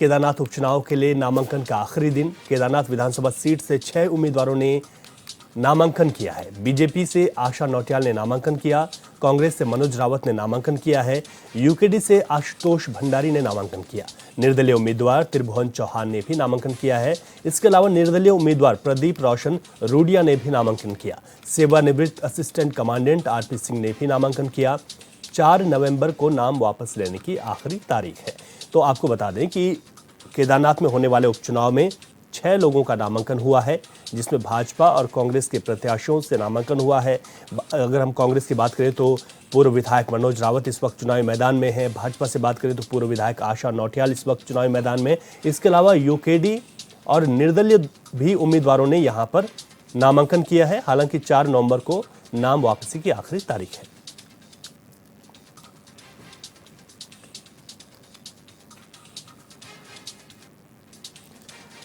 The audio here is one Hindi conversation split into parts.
केदारनाथ उपचुनाव के लिए नामांकन का आखिरी दिन। केदारनाथ विधानसभा सीट से 6 उम्मीदवारों ने नामांकन किया है। बीजेपी से आशा नौटियाल ने नामांकन किया, कांग्रेस से मनोज रावत ने नामांकन किया है, यूकेडी से आशुतोष भंडारी ने नामांकन किया। निर्दलीय उम्मीदवार त्रिभुवन चौहान ने भी नामांकन किया है। इसके अलावा निर्दलीय उम्मीदवार प्रदीप रोशन रूडिया ने भी नामांकन किया। सेवानिवृत्त असिस्टेंट कमांडेंट आरपी सिंह ने भी नामांकन किया। 4 नवंबर को नाम वापस लेने की आखिरी तारीख है। तो आपको बता दें कि केदारनाथ में होने वाले उपचुनाव में 6 लोगों का नामांकन हुआ है, जिसमें भाजपा और कांग्रेस के प्रत्याशियों से नामांकन हुआ है। अगर हम कांग्रेस की बात करें तो पूर्व विधायक मनोज रावत इस वक्त चुनावी मैदान में है। भाजपा से बात करें तो पूर्व विधायक आशा नौटियाल इस वक्त चुनावी मैदान में। इसके अलावा यूकेडी और निर्दलीय भी उम्मीदवारों ने यहां पर नामांकन किया है। हालांकि 4 नवंबर को नाम वापसी की आखिरी तारीख है।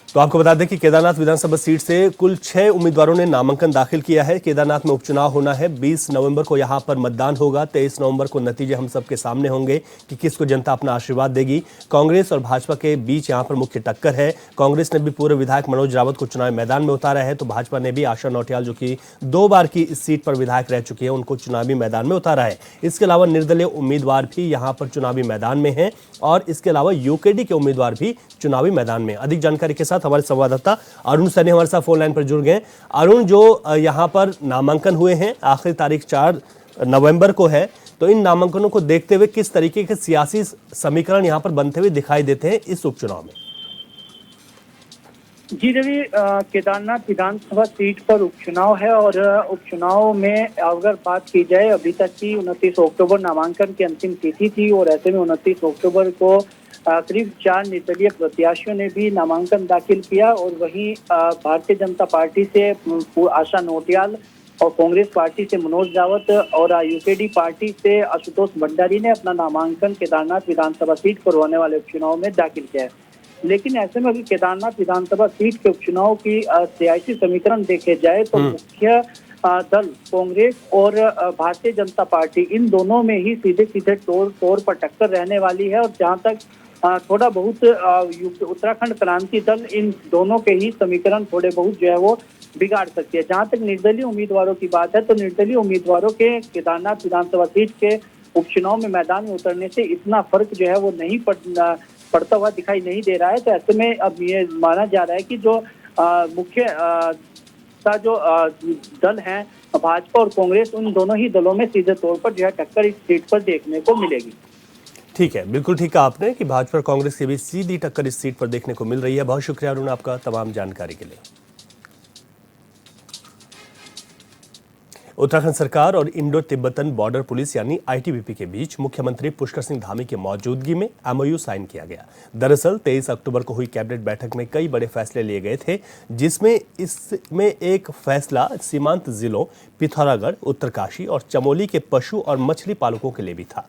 तो आपको बता दें कि केदारनाथ विधानसभा सीट से कुल 6 उम्मीदवारों ने नामांकन दाखिल किया है। केदारनाथ में उपचुनाव होना है। 20 नवंबर को यहां पर मतदान होगा। 23 नवंबर को नतीजे हम सबके सामने होंगे कि किसको जनता अपना आशीर्वाद देगी। कांग्रेस और भाजपा के बीच यहां पर मुख्य टक्कर है। कांग्रेस ने भी पूर्व विधायक मनोज रावत को चुनावी मैदान में उतारा है, तो भाजपा ने भी आशा नौटियाल, जो कि 2 बार की इस सीट पर विधायक रह चुकी है, उनको चुनावी मैदान में उतारा है। इसके अलावा निर्दलीय उम्मीदवार भी यहां पर चुनावी मैदान में है और इसके अलावा यूकेडी के उम्मीदवार भी चुनावी मैदान में। अधिक जानकारी के साथ हमारे संवाददाता अरुण सैनी हमारे साथ फोन लाइन पर जुड़ गए। अरुण, जो यहां पर नामांकन हुए हैं, आखिरी तारीख 4 नवंबर को है, तो इन नामांकनों को देखते हुए किस तरीके के सियासी समीकरण यहां पर बनते हुए दिखाई देते हैं इस उपचुनाव में? जी रवि, केदारनाथ विधानसभा सीट पर उपचुनाव है और उपचुनाव में अगर बात की जाए, अभी तक की 29 अक्टूबर नामांकन की अंतिम तिथि थी और ऐसे में 29 अक्टूबर को करीब 4 निर्दलीय प्रत्याशियों ने भी नामांकन दाखिल किया और वहीं भारतीय जनता पार्टी से आशा नौटियाल और कांग्रेस पार्टी से मनोज रावत और यूकेडी पार्टी से आशुतोष भंडारी ने अपना नामांकन केदारनाथ विधानसभा सीट पर होने वाले उपचुनाव में दाखिल किया है। लेकिन ऐसे में अगर केदारनाथ विधानसभा सीट के उपचुनाव की सियासी समीकरण देखे जाए तो मुख्य दल कांग्रेस और भारतीय जनता पार्टी, इन दोनों में ही सीधे सीधे तौर पर टक्कर रहने वाली है और जहां तक थोड़ा बहुत उत्तराखंड क्रांति दल, इन दोनों के ही समीकरण थोड़े बहुत जो है वो बिगाड़ सकती है। जहां तक निर्दलीय उम्मीदवारों की बात है तो निर्दलीय उम्मीदवारों के केदारनाथ विधानसभा सीट के उपचुनाव में मैदान में उतरने से इतना फर्क जो है वो नहीं पड़ता हुआ दिखाई नहीं दे रहा है। तो ऐसे में अब ये माना जा रहा है कि जो मुख्य जो दल हैं भाजपा और कांग्रेस, उन दोनों ही दलों में सीधे तौर पर जो है टक्कर इस सीट पर देखने को मिलेगी। ठीक है, बिल्कुल ठीक कहा आपने कि भाजपा और कांग्रेस के बीच सीधी टक्कर इस सीट पर देखने को मिल रही है। बहुत शुक्रिया अरुण आपका तमाम जानकारी के लिए। उत्तराखंड सरकार और इंडो तिब्बतन बॉर्डर पुलिस यानी आईटीबीपी के बीच मुख्यमंत्री पुष्कर सिंह धामी की मौजूदगी में एमओयू साइन किया गया। दरअसल 23 अक्टूबर को हुई कैबिनेट बैठक में कई बड़े फैसले लिए गए थे, जिसमें इसमें एक फैसला सीमांत जिलों पिथौरागढ़, उत्तरकाशी और चमोली के पशु और मछली पालकों के लिए भी था।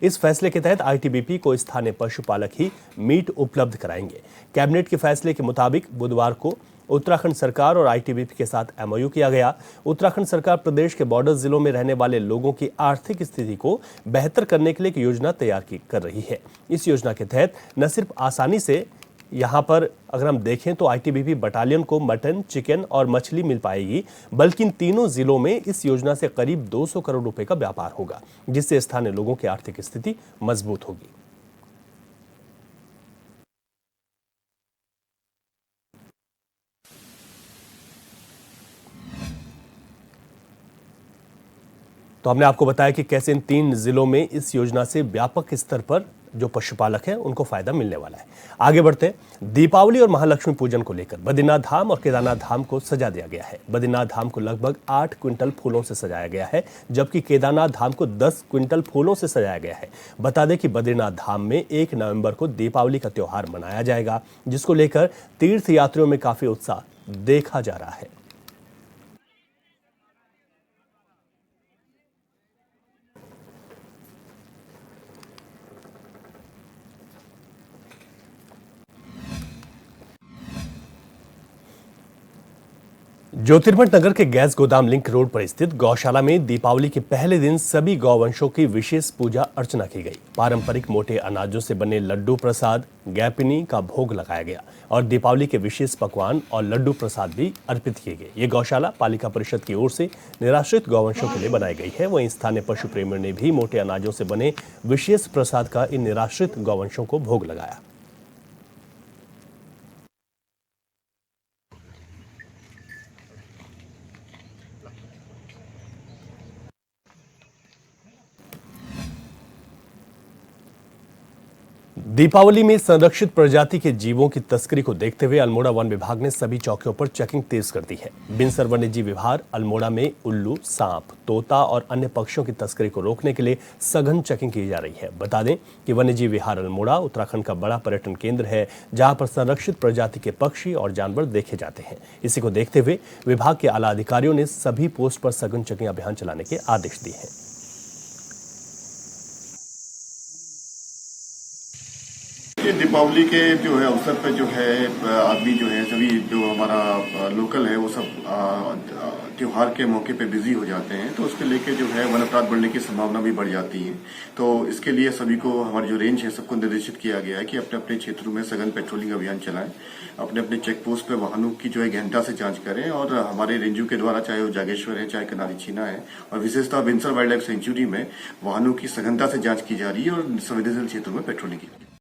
इस फैसले के तहत आईटीबीपी को स्थानीय पशुपालक ही मीट उपलब्ध कराएंगे। कैबिनेट के फैसले के मुताबिक बुधवार को उत्तराखंड सरकार और आईटीबीपी के साथ एमओयू किया गया। उत्तराखंड सरकार प्रदेश के बॉर्डर जिलों में रहने वाले लोगों की आर्थिक स्थिति को बेहतर करने के लिए एक योजना तैयार कर रही है। इस योजना के तहत न सिर्फ आसानी से यहाँ पर अगर हम देखें तो आईटीबीपी बटालियन को मटन, चिकन और मछली मिल पाएगी, बल्कि इन तीनों जिलों में इस योजना से करीब 200 करोड़ रुपए का व्यापार होगा, जिससे स्थानीय लोगों की आर्थिक स्थिति मजबूत होगी। तो हमने आपको बताया कि कैसे इन 3 जिलों में इस योजना से व्यापक स्तर पर जो पशुपालक हैं उनको फायदा मिलने वाला है। आगे बढ़ते हैं। दीपावली और महालक्ष्मी पूजन को लेकर बद्रीनाथ धाम और केदारनाथ धाम को सजा दिया गया है। बद्रीनाथ धाम को लगभग 8 क्विंटल फूलों से सजाया गया है, जबकि केदारनाथ धाम को 10 क्विंटल फूलों से सजाया गया है। बता दें कि बद्रीनाथ धाम में 1 नवंबर को दीपावली का त्योहार मनाया जाएगा, जिसको लेकर तीर्थ यात्रियों में काफी उत्साह देखा जा रहा है। ज्योतिर्मठ नगर के गैस गोदाम लिंक रोड पर स्थित गौशाला में दीपावली के पहले दिन सभी गौवंशों की विशेष पूजा अर्चना की गई। पारंपरिक मोटे अनाजों से बने लड्डू प्रसाद गैपिनी का भोग लगाया गया और दीपावली के विशेष पकवान और लड्डू प्रसाद भी अर्पित किए गए। ये गौशाला पालिका परिषद की ओर से निराश्रित गौवंशों के लिए बनाई गई है। वहीं स्थानीय पशु प्रेमियों ने भी मोटे अनाजों से बने विशेष प्रसाद का इन निराश्रित गौवंशों को भोग लगाया। दीपावली में संरक्षित प्रजाति के जीवों की तस्करी को देखते हुए अल्मोड़ा वन विभाग ने सभी चौकियों पर चेकिंग तेज कर दी है। बिनसर वन्यजीव विभाग अल्मोड़ा में उल्लू, सांप, तोता और अन्य पक्षियों की तस्करी को रोकने के लिए सघन चेकिंग की जा रही है। बता दें कि वन्यजीव विहार अल्मोड़ा उत्तराखंड का बड़ा पर्यटन केंद्र है, जहां पर संरक्षित प्रजाति के पक्षी और जानवर देखे जाते हैं। इसी को देखते हुए विभाग के आला अधिकारियों ने सभी पोस्ट पर सघन चेकिंग अभियान चलाने के आदेश दिए हैं। दीपावली के जो है अवसर पर जो है आदमी जो है सभी जो हमारा लोकल है वो सब त्योहार के मौके पे बिजी हो जाते हैं, तो उसके लेके जो है वन अपराध बढ़ने की संभावना भी बढ़ जाती है। तो इसके लिए सभी को हमारी जो रेंज है सबको निर्देशित किया गया है कि अपने अपने क्षेत्रों में सघन पेट्रोलिंग अभियान चलाएं, अपने अपने चेक पोस्ट पे वाहनों की जो है गहनता से जांच करें और हमारे रेंजों के द्वारा चाहे वो जागेश्वर है चाहे कनारी छीना है और विशेषतः बिनसर वाइल्ड लाइफ सेंचुरी में वाहनों की सघनता से जांच की जा रही है और संवेदनशील क्षेत्रों में पेट्रोलिंग की।